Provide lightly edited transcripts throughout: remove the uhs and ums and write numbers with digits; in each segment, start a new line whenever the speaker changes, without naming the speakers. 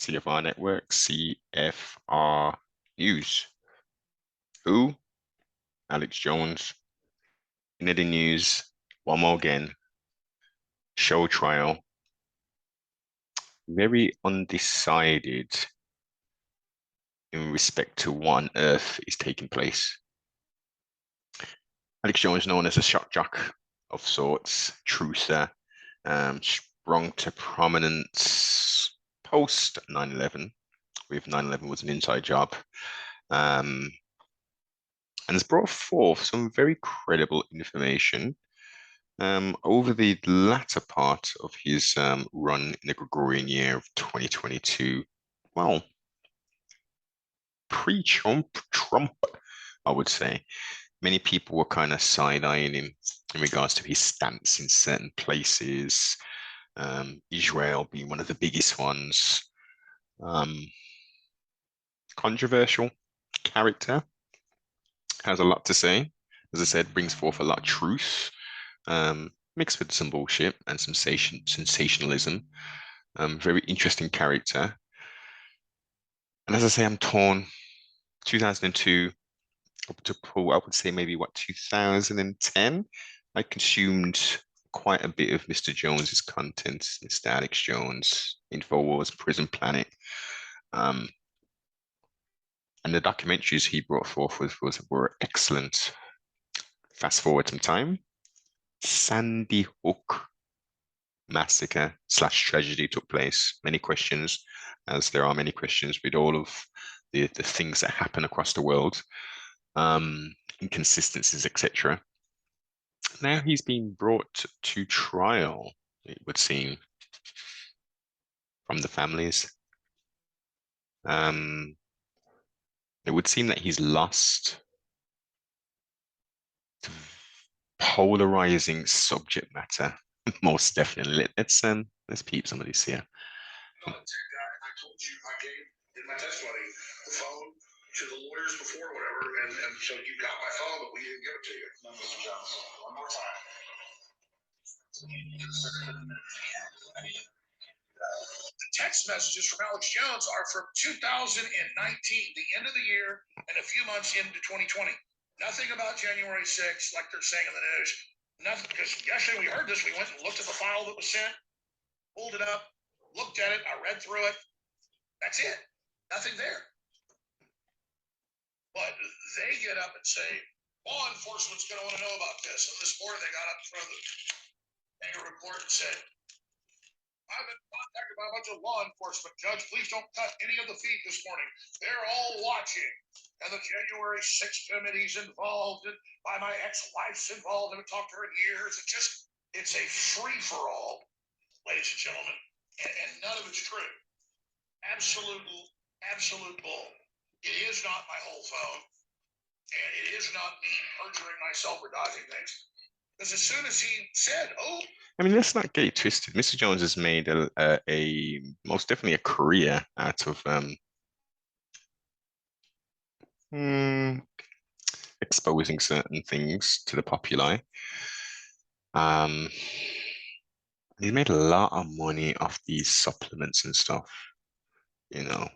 CFR Network, CFR News. Who? Alex Jones. In the news, one more again. Show trial. Very undecided in respect to what on earth is taking place. Alex Jones, known as a shock jock of sorts, truther, sprung to prominence post 9/11, with 9/11 was an inside job, and has brought forth some very credible information over the latter part of his run in the Gregorian year of 2022. Well, Trump, I would say. Many people were kind of side-eyeing him in regards to his stance in certain places, Israel being one of the biggest ones. Controversial character, has a lot to say. As I said, brings forth a lot of truth, mixed with some bullshit and some sensationalism. Very interesting character. And as I say, I'm torn. 2002 up to, I would say maybe what, 2010, I consumed quite a bit of Mr. Jones's content, Mr. Alex Jones, InfoWars, Prison Planet. And the documentaries he brought forth were excellent. Fast forward some time, Sandy Hook massacre slash tragedy took place. Many questions, as there are many questions with all of the things that happen across the world, inconsistencies, etc. Now he's been brought to trial, it would seem, from the families. It would seem that he's lost to polarizing subject matter. Most definitely. Let's peep some of this here.
I told you I gave in my testimony the phone to the lawyers before, whatever, and so you got my phone, but we didn't give it to you. No, Mr. Jones. One more time. The text messages from Alex Jones are from 2019, the end of the year, and a few months into 2020. Nothing about January 6th, like they're saying in the news. Nothing, because yesterday we heard this. We went and looked at the file that was sent, pulled it up, looked at it. I read through it. That's it. Nothing there. But they get up and say, law enforcement's going to want to know about this. And this morning they got up in front of the annual report and said, I've been contacted by a bunch of law enforcement. Judge, please don't cut any of the feed this morning. They're all watching. And the January 6th committee's involved, and by my ex-wife's involved. I haven't talked to her in years. It's a free-for-all, ladies and gentlemen. And none of it's true. Absolute bull. It is not my whole phone. And it is not me perjuring myself or dodging things. Because as soon as he said, oh,
I mean, let's not get it twisted. Mr. Jones has made a most definitely a career out of exposing certain things to the populi. He's made a lot of money off these supplements and stuff. You know,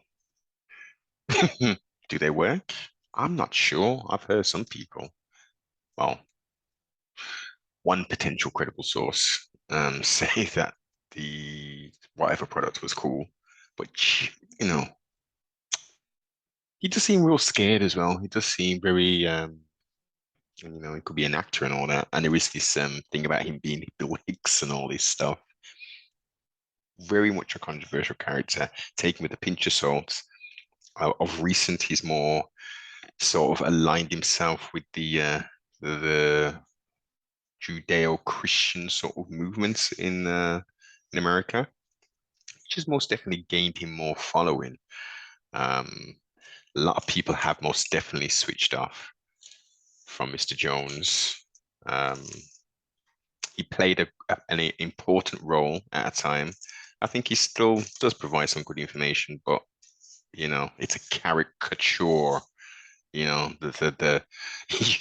do they work? I'm not sure. I've heard some people. Well, one potential credible source say that the whatever product was cool, but you know, he just seemed real scared as well. He does seem very you know, he could be an actor and all that. And there is this thing about him being the wigs and all this stuff. Very much a controversial character, taken with a pinch of salt. Of recent, he's more sort of aligned himself with the Judeo-Christian sort of movements in America, which has most definitely gained him more following. A lot of people have most definitely switched off from Mr. Jones. He played an important role at a time. I think he still does provide some good information, but you know, it's a caricature. You know, you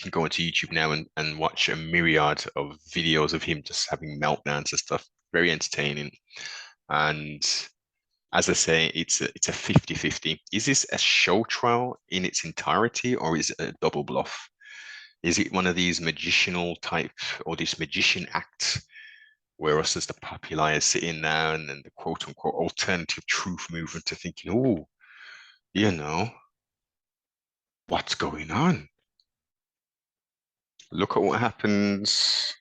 can go into YouTube now and watch a myriad of videos of him just having meltdowns and stuff. Very entertaining. And as I say, it's a 50-50. Is this a show trial in its entirety, or is it a double bluff? Is it one of these magicianal type or this magician act where us as the populi are sitting there and then the quote unquote alternative truth movement are thinking, oh, you know, what's going on? Look at what happens.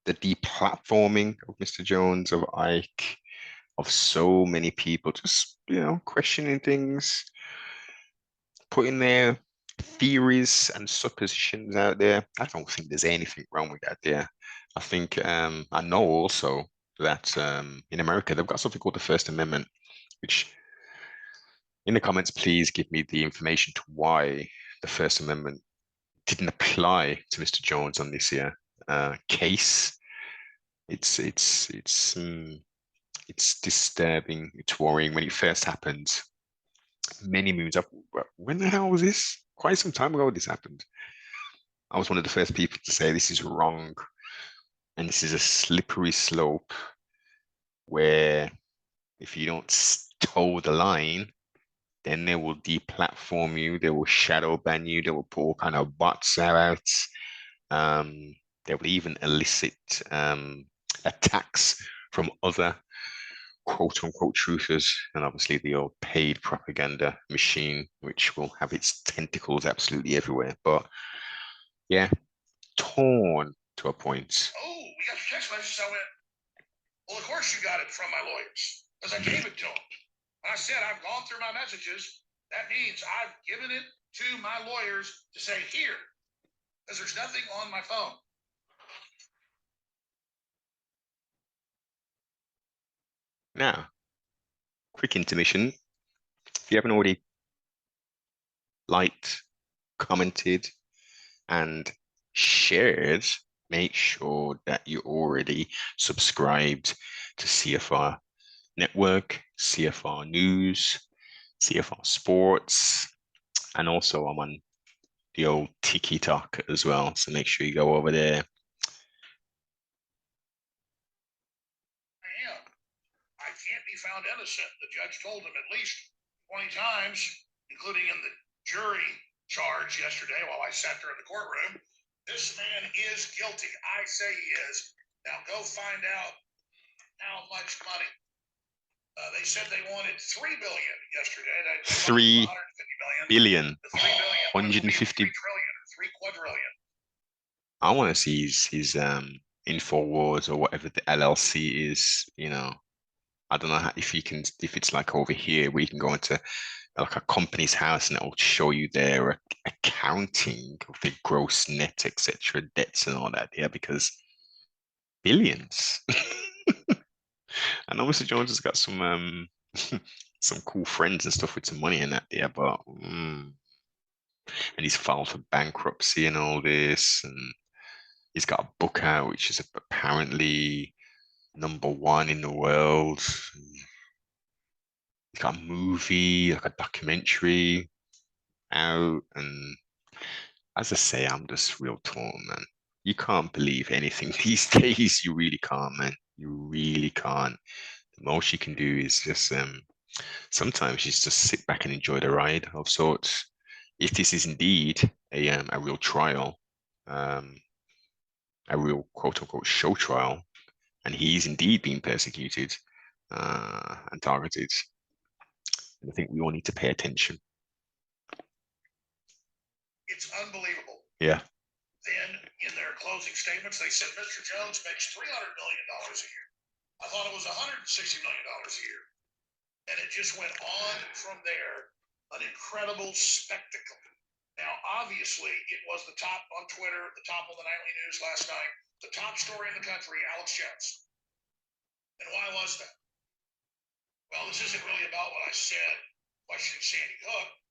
The deplatforming of Mr. Jones, of Ike, of so many people, just, questioning things, putting their theories and suppositions out there. I don't think there's anything wrong with that there. I think I know also that in America they've got something called the First Amendment, which in the comments, please give me the information to why the First Amendment didn't apply to Mr. Jones on this year case. It's disturbing. It's worrying. When it first happened, many moons up. When the hell was this? Quite some time ago, this happened. I was one of the first people to say this is wrong, and this is a slippery slope where if you don't toe the line, then they will deplatform you, they will shadow ban you, they will put all kind of bots out. They will even elicit attacks from other quote unquote truthers, and obviously the old paid propaganda machine, which will have its tentacles absolutely everywhere. But yeah, torn to a point.
Oh, we got your text message. I went, well, of course you got it from my lawyers because I gave it to them. And I said, I've gone through my messages. That means I've given it to my lawyers to say here, because there's nothing on my phone.
Now, quick intermission. If you haven't already liked, commented, and shared, make sure that you already subscribed to CFR Network, CFR News, CFR Sports, and also I'm on the old TikTok as well. So make sure you go over there.
I am. I can't be found innocent. The judge told him at least 20 times, including in the jury charge yesterday while I sat there in the courtroom. This man is guilty. I say he is. Now go find out how much money. They said they wanted $3 billion yesterday. They
3 billion,
the $3 billion,
150
$3 trillion or 3 quadrillion.
I want to see his InfoWars or whatever the LLC is, I don't know if you can, if it's like over here where you can go into like a company's house and it'll show you their accounting of the gross net, etc., debts and all that. Yeah, because billions. I know Mr. Jones has got some some cool friends and stuff with some money in that, yeah, but and he's filed for bankruptcy and all this, and he's got a book out which is apparently #1 in the world. He's got a movie, like a documentary out, and as I say, I'm just real torn, man. You can't believe anything these days. You really can't, man. You really can't. The most you can do is just sometimes you just sit back and enjoy the ride of sorts. If this is indeed a real trial, um, a real quote unquote show trial, and he is indeed being persecuted and targeted, I think we all need to pay attention.
It's unbelievable.
Yeah.
Then in their closing statements, they said Mr. Jones makes $300 million a year. I thought it was $160 million a year. And it just went on from there, an incredible spectacle. Now, obviously, it was the top on Twitter, the top of the nightly news last night, the top story in the country, Alex Jones. And why was that? Well, this isn't really about what I said questioning Sandy Hook.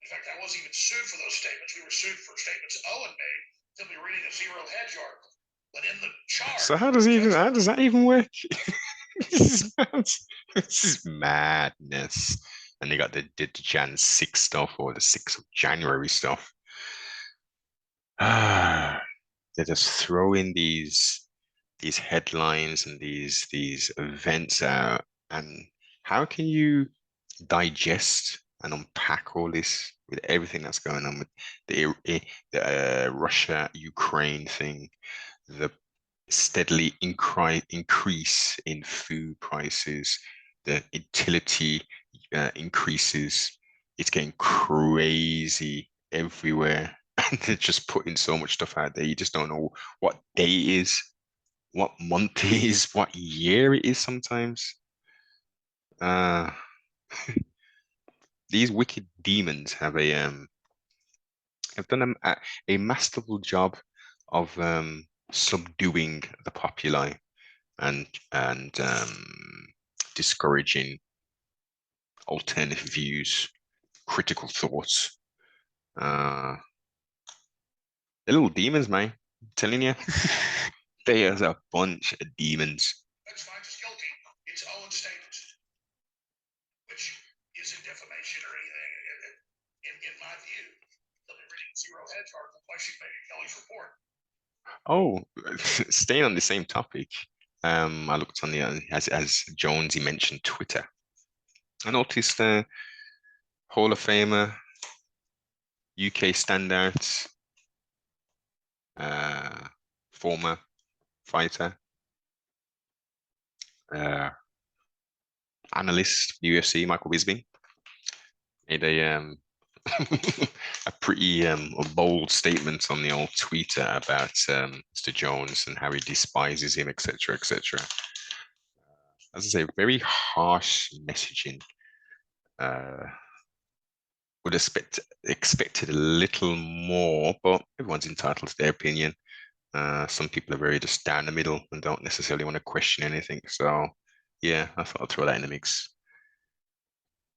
In fact, I wasn't even sued for those statements. We were sued for statements Owen made simply reading a Zero Hedge article. But in the charge,
so how does that even work? this is madness. And they got the Jan 6 stuff or the 6th of January stuff. They just throw in these headlines and these events out, and How can you digest and unpack all this with everything that's going on with the Russia-Ukraine thing, the steadily increase in food prices, the utility increases. It's getting crazy everywhere. And they're just putting so much stuff out there. You just don't know what day it is, what month it is, what year it is sometimes. Uh, these wicked demons have done a masterful job of subduing the populi and discouraging alternative views, critical thoughts. Uh, they're little demons, man. I'm telling you, there's a bunch of demons.
Judge finds us guilty. Its own statement, which isn't defamation or anything, in my view. They'll be reading Zero Hedge article questioning Megan Kelly's report.
Oh, staying on the same topic. I looked on the as Jonesy mentioned Twitter. I noticed Hall of Famer, UK standouts, former fighter, uh, analyst, UFC, Michael Bisping, made a pretty bold statement on the old Twitter about Mr. Jones and how he despises him, etc., etc. As I say, very harsh messaging. Uh, would expected a little more, but everyone's entitled to their opinion. Some people are very just down the middle and don't necessarily want to question anything. So, yeah, I thought I'd throw that in the mix.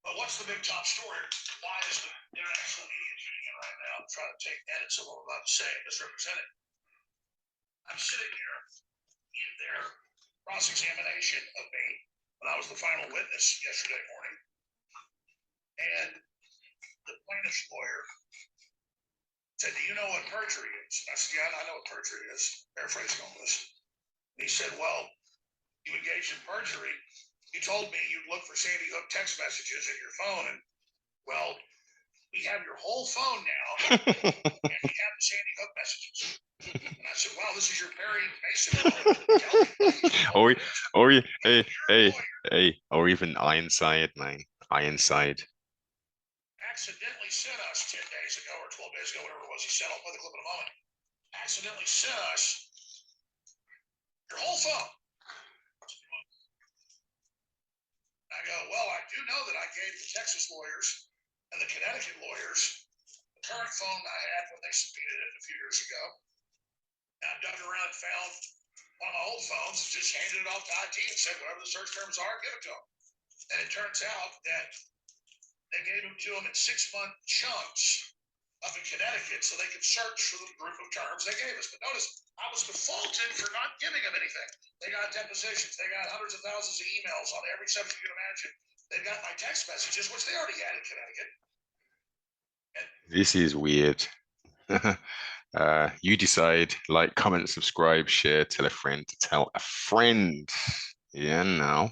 But what's the big top story? Why is the international media tuning in right now and trying to take edits of what I'm about to say and misrepresent it? I'm sitting here in their cross-examination of me when I was the final witness yesterday morning, and the plaintiff's lawyer said, "Do you know what perjury is?" I said, "Yeah, I know what perjury is." Paraphrasing all this. And he said, "Well, you engaged in perjury. You told me you'd look for Sandy Hook text messages in your phone, and well, we have your whole phone now, and we have the Sandy Hook messages." And I said, "Wow, this is your Perry Mason moment. Tell me."
or or even Ironside, man. Ironside.
Accidentally sent us 10 days ago or 12 days ago, whatever it was, he said, I'll play the clip in a moment. Accidentally sent us your whole phone. I go, well, I do know that I gave the Texas lawyers and the Connecticut lawyers the current phone I had when they subpoenaed it a few years ago. And I dug around and found one of my old phones and just handed it off to IT and said, whatever the search terms are, give it to them. And it turns out that they gave them to them in 6-month chunks up in Connecticut so they could search for the group of terms they gave us. But notice, I was defaulted for not giving them anything. They got depositions. They got hundreds of thousands of emails on every subject you can imagine. They've got my text messages, which they already had in Connecticut. And
This is weird. You decide, like, comment, subscribe, share, tell a friend to tell a friend. Yeah, now.